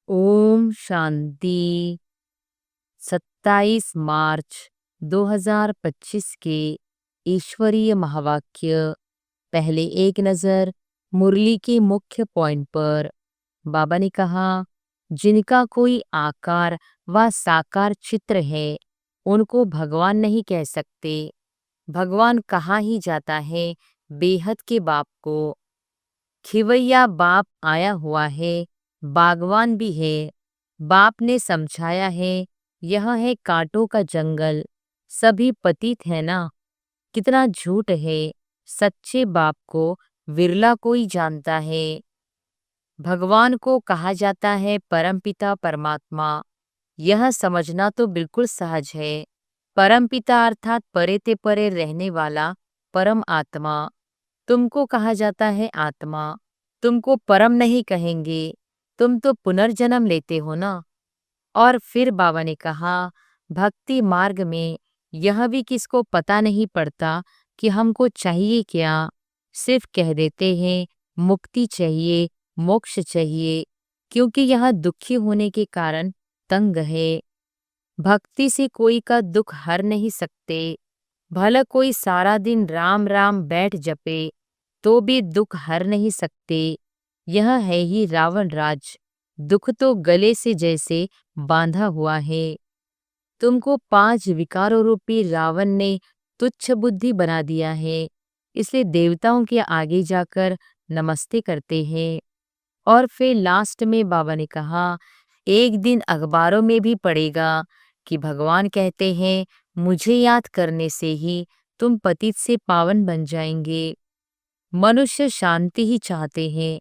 ओम शांति। 27 मार्च 2025 के ईश्वरीय महावाक्य। पहले एक नज़र मुरली के मुख्य पॉइंट पर। बाबा ने कहा, जिनका कोई आकार व साकार चित्र है उनको भगवान नहीं कह सकते। भगवान कहा ही जाता है बेहद के बाप को। खिवैया बाप आया हुआ है, बागवान भी है। बाप ने समझाया है यह है कांटों का जंगल, सभी पतित है ना। कितना झूठ है, सच्चे बाप को विरला कोई जानता है। भगवान को कहा जाता है परमपिता परमात्मा। यह समझना तो बिल्कुल सहज है। परमपिता अर्थात परे ते परे रहने वाला परम आत्मा। तुमको कहा जाता है आत्मा, तुमको परम नहीं कहेंगे, तुम तो पुनर्जन्म लेते हो ना। और फिर बाबा ने कहा, भक्ति मार्ग में यह भी किसको पता नहीं पड़ता कि हमको चाहिए क्या। सिर्फ कह देते हैं मुक्ति चाहिए, मोक्ष चाहिए, क्योंकि यह दुखी होने के कारण तंग है। भक्ति से कोई का दुख हर नहीं सकते। भला कोई सारा दिन राम राम बैठ जपे तो भी दुख हर नहीं सकते। यह है ही रावण राज। दुख तो गले से जैसे बांधा हुआ है। तुमको 5 विकारों रूपी रावण ने तुच्छ बुद्धि बना दिया है, इसलिए देवताओं के आगे जाकर नमस्ते करते हैं। और फिर लास्ट में बाबा ने कहा, एक दिन अखबारों में भी पढ़ेगा कि भगवान कहते हैं मुझे याद करने से ही तुम पतित से पावन बन जाएंगे। मनुष्य शांति ही चाहते हैं,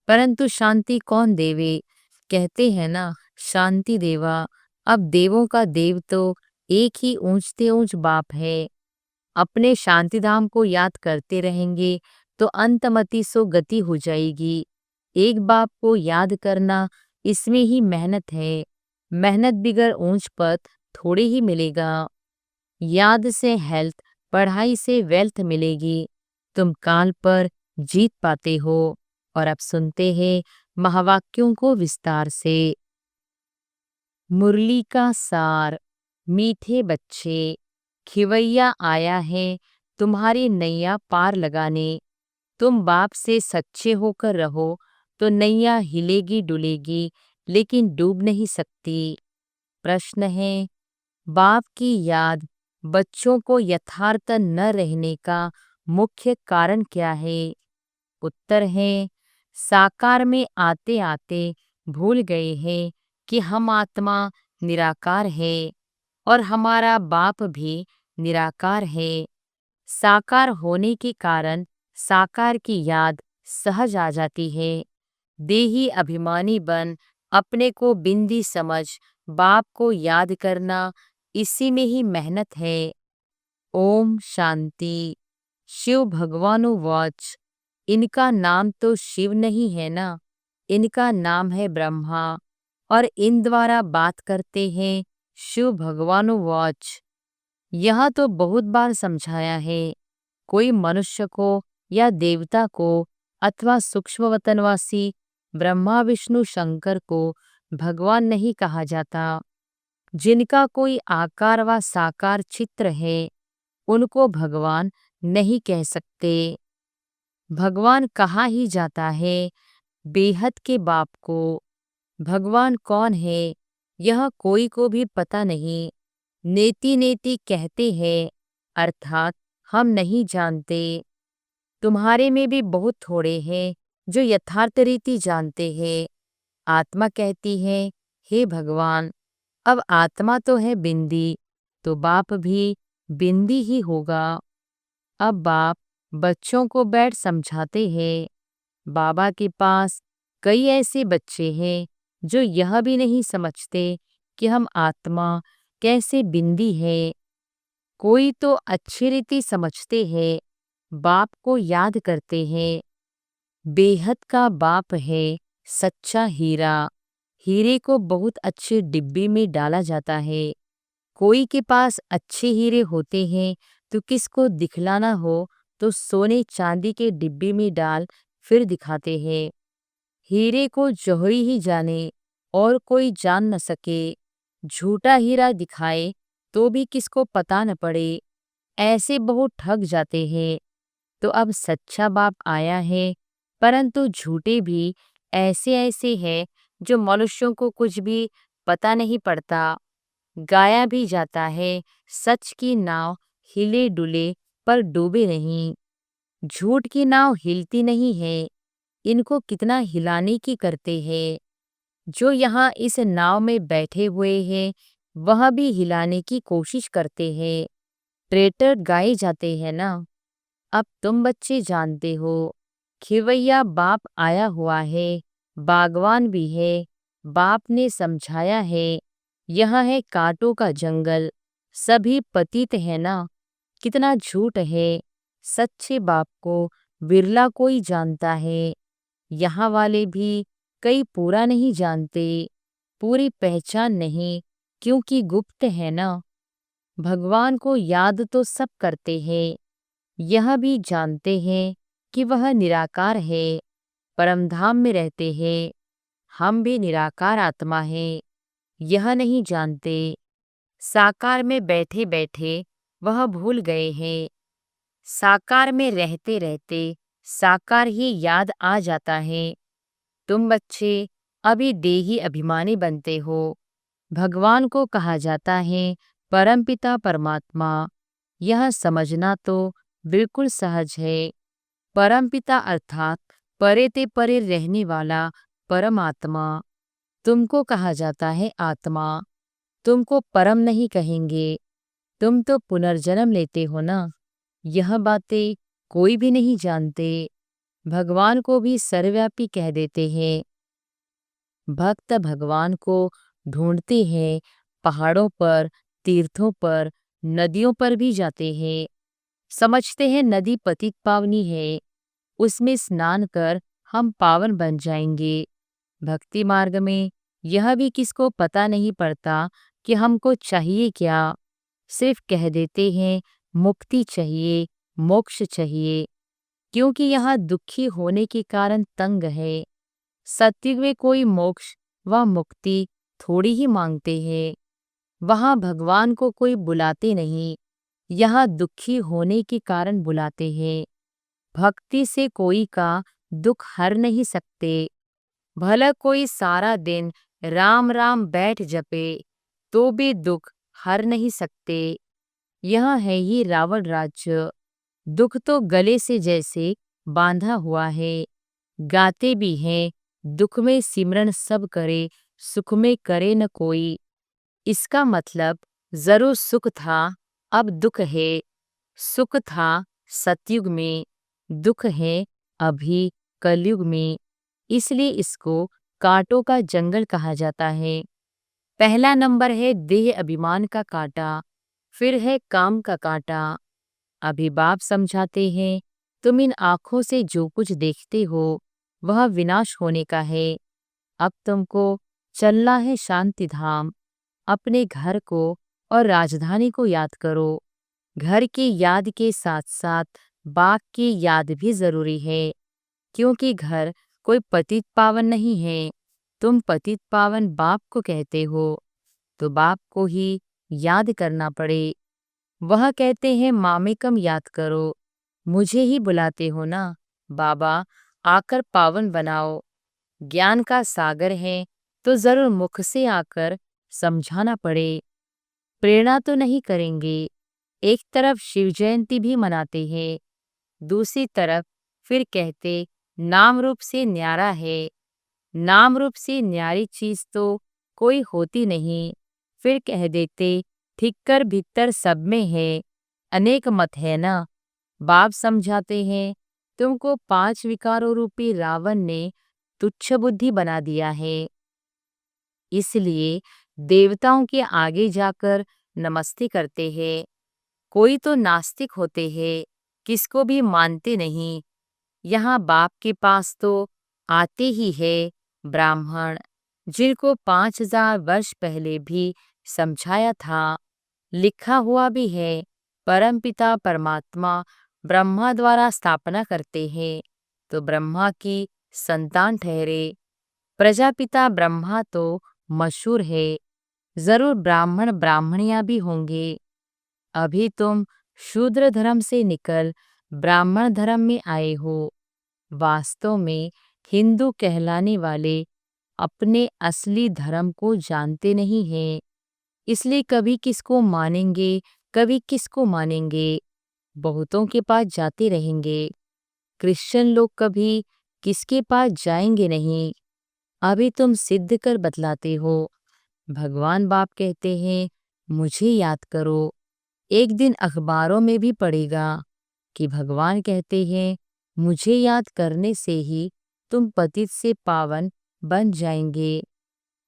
परंतु शांति कौन देवे। कहते हैं ना, शांति देवा। अब देवों का देव तो एक ही ऊंचते ऊंच बाप है। अपने शांतिधाम को याद करते रहेंगे तो अंतमति सो गति हो जाएगी। एक बाप को याद करना, इसमें ही मेहनत है। मेहनत बिगर ऊंच पद थोड़े ही मिलेगा। याद से हेल्थ, पढ़ाई से वेल्थ मिलेगी। तुम काल पर जीत पाते हो। और अब सुनते हैं महावाक्यों को विस्तार से। मुरली का सार। मीठे बच्चे, खिवैया आया है तुम्हारी नैया पार लगाने। तुम बाप से सच्चे होकर रहो तो नैया हिलेगी डुलेगी, लेकिन डूब नहीं सकती। प्रश्न है, बाप की याद बच्चों को यथार्थ न रहने का मुख्य कारण क्या है। उत्तर है, साकार में आते आते भूल गए हैं कि हम आत्मा निराकार है और हमारा बाप भी निराकार है। साकार होने के कारण साकार की याद सहज आ जाती है। देही अभिमानी बन अपने को बिंदी समझ बाप को याद करना, इसी में ही मेहनत है। ओम शांति। शिव भगवानु वाच। इनका नाम तो शिव नहीं है ना, इनका नाम है ब्रह्मा। और इन द्वारा बात करते हैं शिव भगवानु वाच। यह तो बहुत बार समझाया है। कोई मनुष्य को या देवता को अथवा सूक्ष्म वतनवासी ब्रह्मा विष्णु शंकर को भगवान नहीं कहा जाता। जिनका कोई आकार व साकार चित्र है उनको भगवान नहीं कह सकते। भगवान कहा ही जाता है बेहद के बाप को। भगवान कौन है यह कोई को भी पता नहीं। नेति नेति कहते हैं, अर्थात हम नहीं जानते। तुम्हारे में भी बहुत थोड़े हैं जो यथार्थ रीति जानते हैं। आत्मा कहती है, हे भगवान, अब आत्मा तो है बिंदी, तो बाप भी बिंदी ही होगा। अब बाप बच्चों को बैठ समझाते हैं। बाबा के पास कई ऐसे बच्चे हैं जो यह भी नहीं समझते कि हम आत्मा कैसे बिंदी है। कोई तो अच्छी रीति समझते हैं, बाप को याद करते हैं। बेहद का बाप है सच्चा हीरा। हीरे को बहुत अच्छे डिब्बे में डाला जाता है। कोई के पास अच्छे हीरे होते हैं तो किसको दिखलाना हो तो सोने चांदी के डिब्बे में डाल फिर दिखाते हैं। हीरे को जोहरी ही जाने और कोई जान न सके, झूठा हीरा दिखाए तो भी किसको पता न पड़े, ऐसे बहुत ठग जाते हैं। तो अब सच्चा बाप आया है, परंतु झूठे भी ऐसे ऐसे हैं जो मनुष्यों को कुछ भी पता नहीं पड़ता। गाया भी जाता है, सच की नाव हिले डुले पर डूबे नहीं। झूठ की नाव हिलती नहीं है, इनको कितना हिलाने की करते हैं। जो यहाँ इस नाव में बैठे हुए हैं, वह भी हिलाने की कोशिश करते हैं। ट्रेटर गाए जाते हैं ना। अब तुम बच्चे जानते हो, खिवैया बाप आया हुआ है, बागवान भी है। बाप ने समझाया है, यह है कांटों का जंगल, सभी पतित है ना। कितना झूठ है, सच्चे बाप को बिरला कोई जानता है। यहाँ वाले भी कई पूरा नहीं जानते, पूरी पहचान नहीं, क्योंकि गुप्त है ना। भगवान को याद तो सब करते हैं, यह भी जानते हैं कि वह निराकार है, परमधाम में रहते हैं। हम भी निराकार आत्मा हैं, यह नहीं जानते। साकार में बैठे बैठे वह भूल गए हैं। साकार में रहते रहते साकार ही याद आ जाता है। तुम बच्चे अभी देही अभिमानी बनते हो। भगवान को कहा जाता है परमपिता परमात्मा। यह समझना तो बिल्कुल सहज है। परमपिता अर्थात परे ते परे रहने वाला परमात्मा। तुमको कहा जाता है आत्मा, तुमको परम नहीं कहेंगे। तुम तो पुनर्जन्म लेते हो ना। यह बातें कोई भी नहीं जानते। भगवान को भी सर्वव्यापी कह देते हैं। भक्त भगवान को ढूंढते हैं, पहाड़ों पर, तीर्थों पर, नदियों पर भी जाते हैं। समझते हैं नदी पतित पावनी है, उसमें स्नान कर हम पावन बन जाएंगे। भक्ति मार्ग में यह भी किसको पता नहीं पड़ता कि हमको चाहिए क्या। सिर्फ कह देते हैं मुक्ति चाहिए, मोक्ष चाहिए, क्योंकि यहाँ दुखी होने के कारण तंग है। सत्युग में कोई मोक्ष व मुक्ति थोड़ी ही मांगते हैं। वहाँ भगवान को कोई बुलाते नहीं, यहाँ दुखी होने के कारण बुलाते हैं। भक्ति से कोई का दुख हर नहीं सकते। भला कोई सारा दिन राम राम बैठ जपे तो भी दुख हर नहीं सकते। यह है ये रावण राज्य। दुख तो गले से जैसे बांधा हुआ है। गाते भी हैं, दुख में सिमरन सब करे, सुख में करे न कोई। इसका मतलब जरूर सुख था, अब दुख है। सुख था सतयुग में, दुख है अभी कलयुग में। इसलिए इसको कांटों का जंगल कहा जाता है। पहला नंबर है देह अभिमान का कांटा, फिर है काम का कांटा। अभी बाप समझाते हैं, तुम इन आंखों से जो कुछ देखते हो वह विनाश होने का है। अब तुमको चलना है शांति धाम। अपने घर को और राजधानी को याद करो। घर की याद के साथ साथ बाप की याद भी जरूरी है, क्योंकि घर कोई पतित पावन नहीं है। तुम पतित पावन बाप को कहते हो, तो बाप को ही याद करना पड़े। वह कहते हैं मामेकम याद करो, मुझे ही बुलाते हो ना। बाबा आकर पावन बनाओ। ज्ञान का सागर है तो जरूर मुख से आकर समझाना पड़े। प्रेरणा तो नहीं करेंगे। एक तरफ शिव जयंती भी मनाते हैं, दूसरी तरफ फिर कहते नाम रूप से न्यारा है। नाम रूप से न्यारी चीज तो कोई होती नहीं। फिर कह देते ठिक्कर भीतर सब में है। अनेक मत है ना। बाप समझाते हैं, तुमको 5 विकारों रूपी रावण ने तुच्छ बुद्धि बना दिया है। इसलिए देवताओं के आगे जाकर नमस्ते करते हैं। कोई तो नास्तिक होते हैं, किसको भी मानते नहीं। यहाँ बाप के पास तो आते ही है ब्राह्मण, जिनको 5000 वर्ष पहले भी समझाया था। लिखा हुआ भी है, परमपिता परमात्मा ब्रह्मा द्वारा स्थापना करते हैं तो ब्रह्मा की संतान ठहरे। प्रजापिता ब्रह्मा तो मशहूर है, जरूर ब्राह्मण ब्राह्मणियां भी होंगे। अभी तुम शूद्र धर्म से निकल ब्राह्मण धर्म में आए हो। वास्तव में हिंदू कहलाने वाले अपने असली धर्म को जानते नहीं हैं, इसलिए कभी किसको मानेंगे, कभी किसको मानेंगे, बहुतों के पास जाते रहेंगे। क्रिश्चियन लोग कभी किसके पास जाएंगे नहीं। अभी तुम सिद्ध कर बतलाते हो। भगवान बाप कहते हैं, मुझे याद करो। एक दिन अखबारों में भी पढ़ेगा कि भगवान कहते हैं, मुझे याद करने से ही तुम पतित से पावन बन जाएंगे।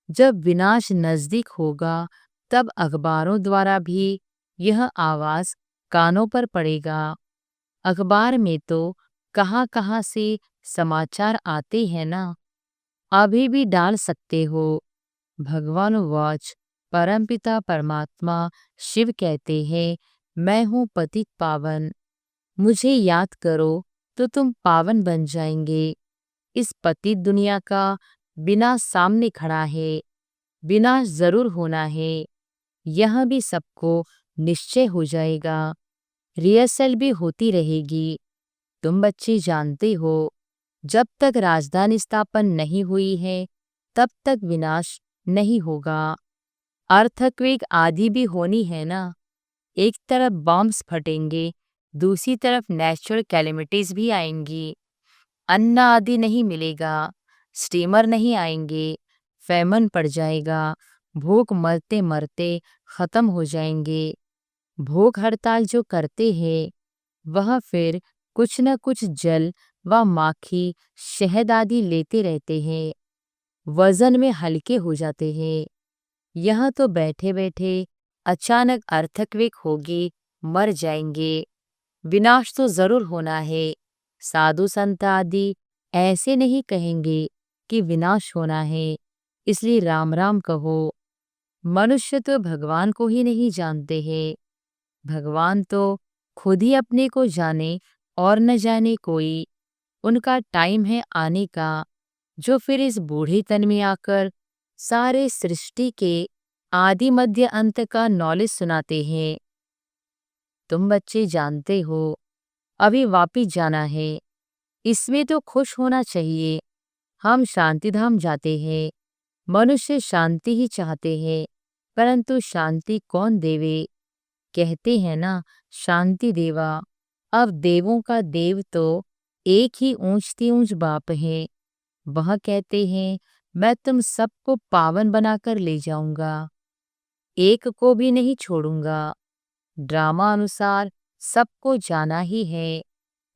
जब विनाश नजदीक होगा तब अखबारों द्वारा भी यह आवाज कानों पर पड़ेगा। अखबार में तो कहाँ कहाँ से समाचार आते हैं ना, अभी भी डाल सकते हो। भगवान वाच परमपिता परमात्मा शिव कहते हैं, मैं हूँ पतित पावन, मुझे याद करो तो तुम पावन बन जाएंगे। इस पतित दुनिया का विनाश सामने खड़ा है, विनाश जरूर होना है, यह भी सबको निश्चय हो जाएगा। रिहर्सल भी होती रहेगी। तुम बच्चे जानते हो, जब तक राजधानी स्थापन नहीं हुई है तब तक विनाश नहीं होगा। अर्थक्वेक आदि भी होनी है ना। एक तरफ बॉम्ब्स फटेंगे, दूसरी तरफ नेचुरल कैलेमिटीज भी आएंगी। अन्न आदि नहीं मिलेगा, स्टीमर नहीं आएंगे, फैमन पड़ जाएगा, भूख मरते मरते खत्म हो जाएंगे। भूख हड़ताल जो करते हैं वह फिर कुछ न कुछ जल व माखी शहद आदि लेते रहते हैं, वजन में हल्के हो जाते हैं। यह तो बैठे बैठे अचानक अर्थक्वेक होगी, मर जाएंगे। विनाश तो जरूर होना है। साधु संत आदि ऐसे नहीं कहेंगे कि विनाश होना है, इसलिए राम राम कहो। मनुष्य तो भगवान को ही नहीं जानते हैं। भगवान तो खुद ही अपने को जाने और न जाने कोई। उनका टाइम है आने का, जो फिर इस बूढ़े तन में आकर सारे सृष्टि के आदि मध्य अंत का नॉलेज सुनाते हैं। तुम बच्चे जानते हो, अभी वापिस जाना है, इसमें तो खुश होना चाहिए। हम शांतिधाम जाते हैं। मनुष्य शांति ही चाहते हैं, परंतु शांति कौन देवे। कहते हैं ना, शांति देवा। अब देवों का देव तो एक ही ऊंचती ऊंच बाप है। वह कहते हैं, मैं तुम सबको पावन बनाकर ले जाऊंगा, एक को भी नहीं छोड़ूंगा। ड्रामा अनुसार सबको जाना ही है।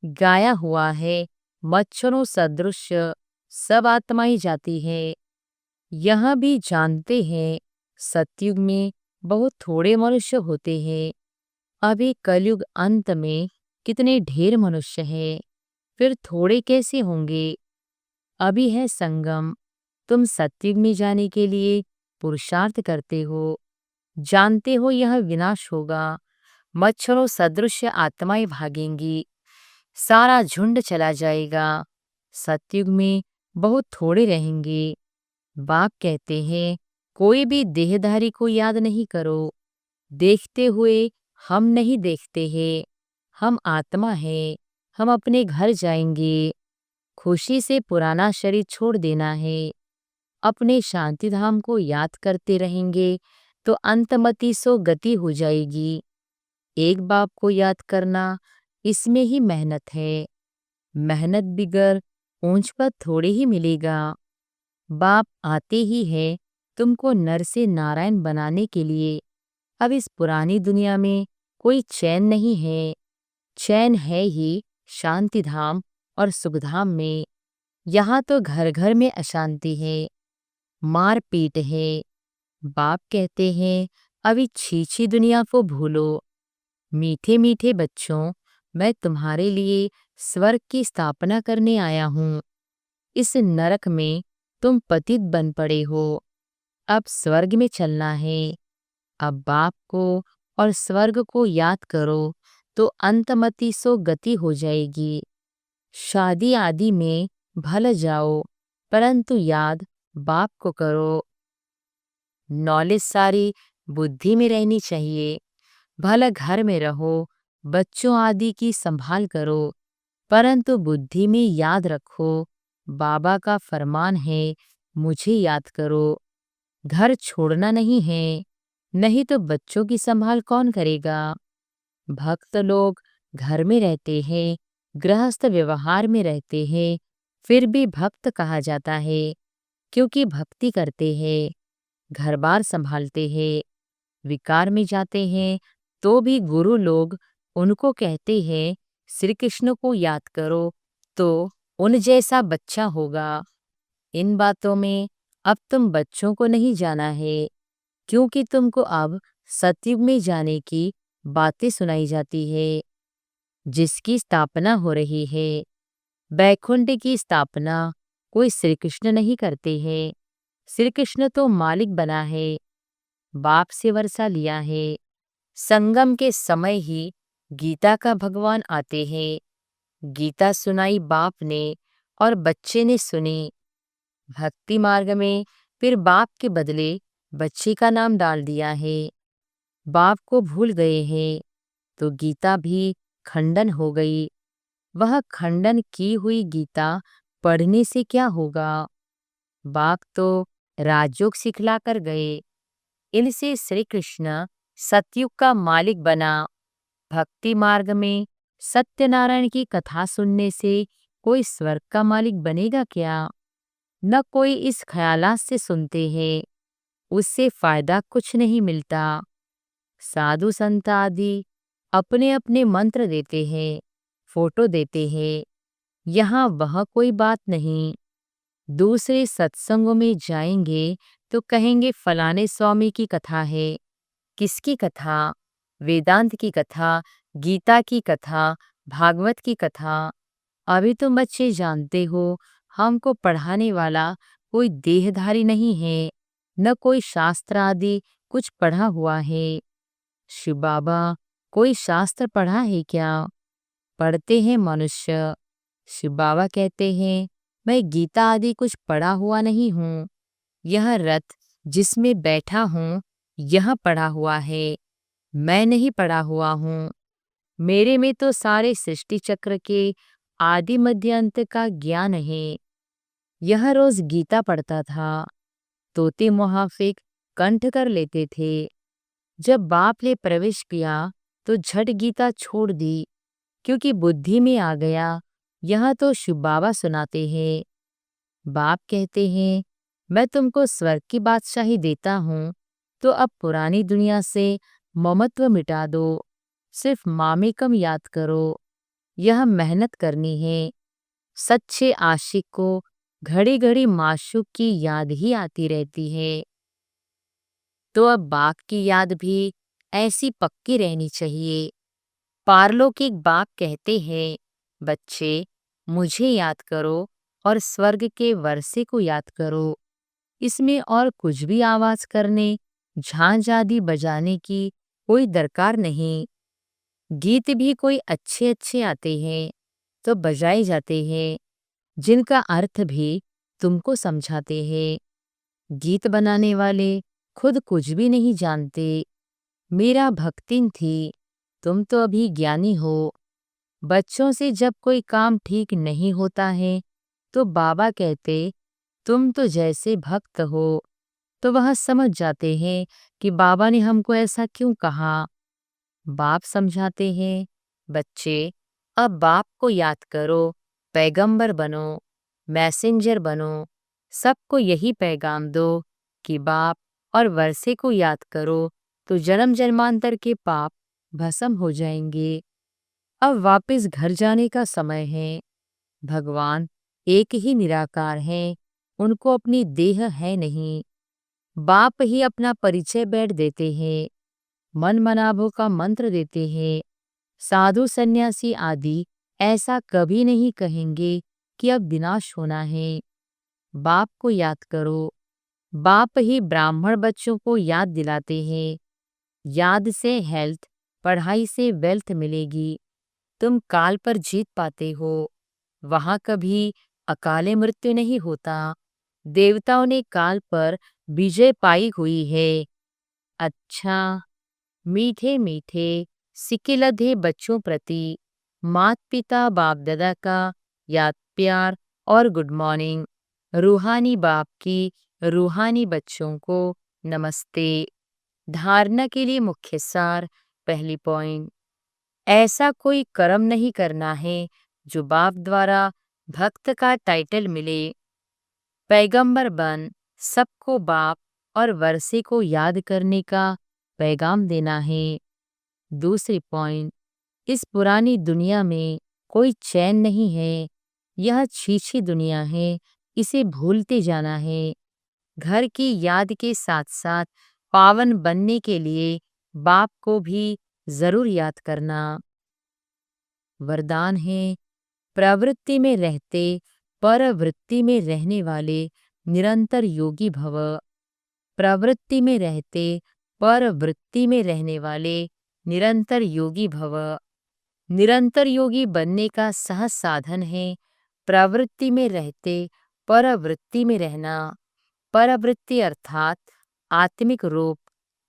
गाया हुआ है, मच्छरों सदृश सब आत्माएं जाती है। यह भी जानते हैं, सतयुग में बहुत थोड़े मनुष्य होते हैं। अभी कलयुग अंत में कितने ढेर मनुष्य हैं, फिर थोड़े कैसे होंगे। अभी है संगम। तुम सतयुग में जाने के लिए पुरुषार्थ करते हो, जानते हो यह विनाश होगा। मच्छरों सदृश आत्माएं भागेंगी, सारा झुंड चला जाएगा। सतयुग में बहुत थोड़े रहेंगे। बाप कहते हैं, कोई भी देहधारी को याद नहीं करो। देखते हुए हम नहीं देखते हैं, हम आत्मा है, हम अपने घर जाएंगे। खुशी से पुराना शरीर छोड़ देना है। अपने शांतिधाम को याद करते रहेंगे तो अंतमति सो गति हो जाएगी। एक बाप को याद करना, इसमें ही मेहनत है। मेहनत बिगर ऊंच पद थोड़े ही मिलेगा। बाप आते ही है तुमको नर से नारायण बनाने के लिए। अब इस पुरानी दुनिया में कोई चैन नहीं है। चैन है ही शांतिधाम और सुखधाम में। यहाँ तो घर घर में अशांति है, मार पीट है। बाप कहते हैं, अभी छीछी दुनिया को भूलो। मीठे मीठे बच्चों, मैं तुम्हारे लिए स्वर्ग की स्थापना करने आया हूँ। इस नरक में तुम पतित बन पड़े हो, अब स्वर्ग में चलना है। अब बाप को और स्वर्ग को याद करो तो अंतमति सो गति हो जाएगी। शादी आदि में भल जाओ, परंतु याद बाप को करो। नॉलेज सारी बुद्धि में रहनी चाहिए। भला घर में रहो, बच्चों आदि की संभाल करो, परंतु बुद्धि में याद रखो, बाबा का फरमान है, मुझे याद करो। घर छोड़ना नहीं है, नहीं तो बच्चों की संभाल कौन करेगा। भक्त लोग घर में रहते हैं, गृहस्थ व्यवहार में रहते हैं, फिर भी भक्त कहा जाता है, क्योंकि भक्ति करते हैं, घर बार संभालते हैं। विकार में जाते हैं तो भी गुरु लोग उनको कहते हैं, श्री कृष्ण को याद करो तो उन जैसा बच्चा होगा। इन बातों में अब तुम बच्चों को नहीं जाना है, क्योंकि तुमको अब सतयुग में जाने की बातें सुनाई जाती है, जिसकी स्थापना हो रही है। बैकुंठ की स्थापना कोई श्री कृष्ण नहीं करते हैं। श्री कृष्ण तो मालिक बना है, बाप से वर्षा लिया है। संगम के समय ही गीता का भगवान आते हैं। गीता सुनाई बाप ने और बच्चे ने सुनी। भक्ति मार्ग में फिर बाप के बदले बच्चे का नाम डाल दिया है। बाप को भूल गए हैं तो गीता भी खंडन हो गई। वह खंडन की हुई गीता पढ़ने से क्या होगा। बाप तो राजयोग सिखला कर गए। इनसे श्री कृष्ण सतयुग का मालिक बना। भक्ति मार्ग में सत्यनारायण की कथा सुनने से कोई स्वर्ग का मालिक बनेगा क्या। न कोई इस ख्यालात से सुनते हैं, उससे फायदा कुछ नहीं मिलता। साधु संत आदि अपने अपने मंत्र देते हैं, फोटो देते हैं, यहाँ वह कोई बात नहीं। दूसरे सत्संगों में जाएंगे तो कहेंगे फलाने स्वामी की कथा है। किसकी कथा। वेदांत की कथा, गीता की कथा, भागवत की कथा। अभी तुम बच्चे जानते हो, हमको पढ़ाने वाला कोई देहधारी नहीं है, न कोई शास्त्र आदि कुछ पढ़ा हुआ है। शिव बाबा कोई शास्त्र पढ़ा है क्या। पढ़ते हैं मनुष्य। शिव बाबा कहते हैं, मैं गीता आदि कुछ पढ़ा हुआ नहीं हूँ। यह रथ जिसमें बैठा हूँ, यह पढ़ा हुआ है, मैं नहीं पढ़ा हुआ हूँ। मेरे में तो सारे सृष्टि चक्र के आदि मध्य अंत का ज्ञान है। यह रोज गीता पढ़ता था। तोते मुहाफिक कंठ कर लेते थे। जब बाप ने प्रवेश किया तो झट गीता छोड़ दी, क्योंकि बुद्धि में आ गया यह तो शिव बाबा सुनाते हैं। बाप कहते हैं, मैं तुमको स्वर्ग की बादशाही देता हूँ, तो अब पुरानी दुनिया से ममत्व मिटा दो, सिर्फ मामेकम याद करो। यह मेहनत करनी है। सच्चे आशिक को घड़ी घड़ी माशूक की याद ही आती रहती है। तो अब बाप की याद भी ऐसी पक्की रहनी चाहिए। पारलौकिक बाप कहते हैं, बच्चे मुझे याद करो और स्वर्ग के वर्षे को याद करो। इसमें और कुछ भी आवाज करने, झांझ आदि बजाने की कोई दरकार नहीं। गीत भी कोई अच्छे अच्छे आते हैं तो बजाए जाते हैं, जिनका अर्थ भी तुमको समझाते हैं। गीत बनाने वाले खुद कुछ भी नहीं जानते। मेरा भक्तिन थी, तुम तो अभी ज्ञानी हो। बच्चों से जब कोई काम ठीक नहीं होता है तो बाबा कहते, तुम तो जैसे भक्त हो, तो वह समझ जाते हैं कि बाबा ने हमको ऐसा क्यों कहा। बाप समझाते हैं, बच्चे अब बाप को याद करो, पैगंबर बनो, मैसेंजर बनो। सबको यही पैगाम दो कि बाप और वर्षे को याद करो तो जन्म जन्मांतर के पाप भस्म हो जाएंगे। अब वापस घर जाने का समय है। भगवान एक ही निराकार हैं, उनको अपनी देह है नहीं। बाप ही अपना परिचय बैठ देते हैं, मन मनाभों का मंत्र देते हैं। साधु सन्यासी आदि ऐसा कभी नहीं कहेंगे कि अब विनाश होना है। बाप को याद करो। बाप ही ब्राह्मण बच्चों को याद दिलाते हैं। याद से हेल्थ, पढ़ाई से वेल्थ मिलेगी। तुम काल पर जीत पाते हो। वहां कभी अकाले मृत्यु नहीं होता। देवताओं ने काल पर विजय पाई हुई है। अच्छा, मीठे मीठे सिक्के लधे बच्चों प्रति मात पिता बाप दादा का याद प्यार और गुड मॉर्निंग। रूहानी बाप की रूहानी बच्चों को नमस्ते। धारणा के लिए मुख्य सार। पहली पॉइंट, ऐसा कोई कर्म नहीं करना है जो बाप द्वारा भक्त का टाइटल मिले। पैगंबर बन सबको बाप और वर्षे को याद करने का पैगाम देना है। दूसरी पॉइंट, इस पुरानी दुनिया में कोई चैन नहीं है। यह छीछी दुनिया है, इसे भूलते जाना है। घर की याद के साथ साथ पावन बनने के लिए बाप को भी जरूर याद करना। वरदान है, प्रवृत्ति में रहते परवृत्ति में रहने वाले निरंतर योगी भव। प्रवृत्ति में रहते परवृत्ति में रहने वाले निरंतर योगी भव। निरंतर योगी बनने का सहज साधन है प्रवृत्ति में रहते परवृत्ति में रहना। परवृत्ति अर्थात आत्मिक रूप।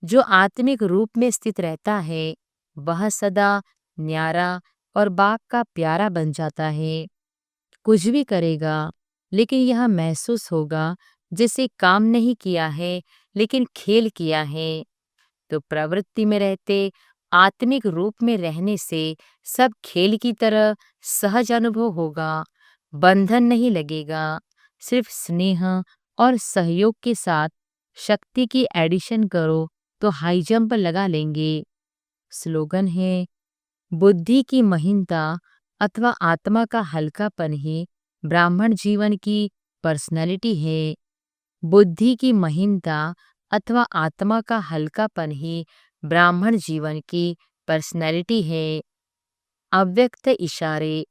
जो आत्मिक रूप में स्थित रहता है वह सदा न्यारा और बाप का प्यारा बन जाता है। कुछ भी करेगा लेकिन यह महसूस होगा जैसे काम नहीं किया है लेकिन खेल किया है। तो प्रवृत्ति में रहते आत्मिक रूप में रहने से सब खेल की तरह सहज अनुभव होगा। बंधन नहीं लगेगा, सिर्फ स्नेह और सहयोग के साथ शक्ति की एडिशन करो तो हाई जंप लगा लेंगे। स्लोगन है, बुद्धि की महीनता अथवा आत्मा का हल्कापन ही ब्राह्मण जीवन की पर्सनैलिटी है। बुद्धि की महीनता अथवा आत्मा का हल्कापन ही ब्राह्मण जीवन की पर्सनैलिटी है। अव्यक्त इशारे।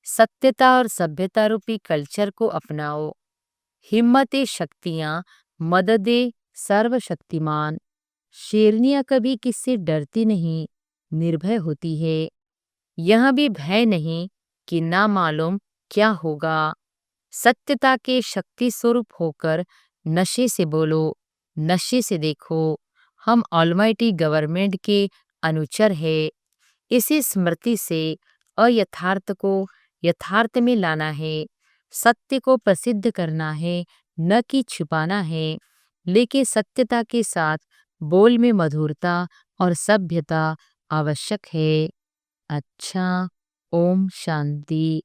सत्यता और सभ्यता रूपी कल्चर को अपनाओ। हिम्मते शक्तियां मददे सर्वशक्तिमान। शेरनियां कभी किससे डरती नहीं, निर्भय होती है। यह भी भय नहीं कि ना मालूम क्या होगा। सत्यता के शक्ति स्वरूप होकर नशे से बोलो, नशे से देखो। हम ऑलमाइटी गवर्नमेंट के अनुचर है। इसी स्मृति से अयथार्थ को यथार्थ में लाना है। सत्य को प्रसिद्ध करना है, न कि छुपाना है। लेकिन सत्यता के साथ बोल में मधुरता और सभ्यता आवश्यक है। अच्छा, ओम शांति।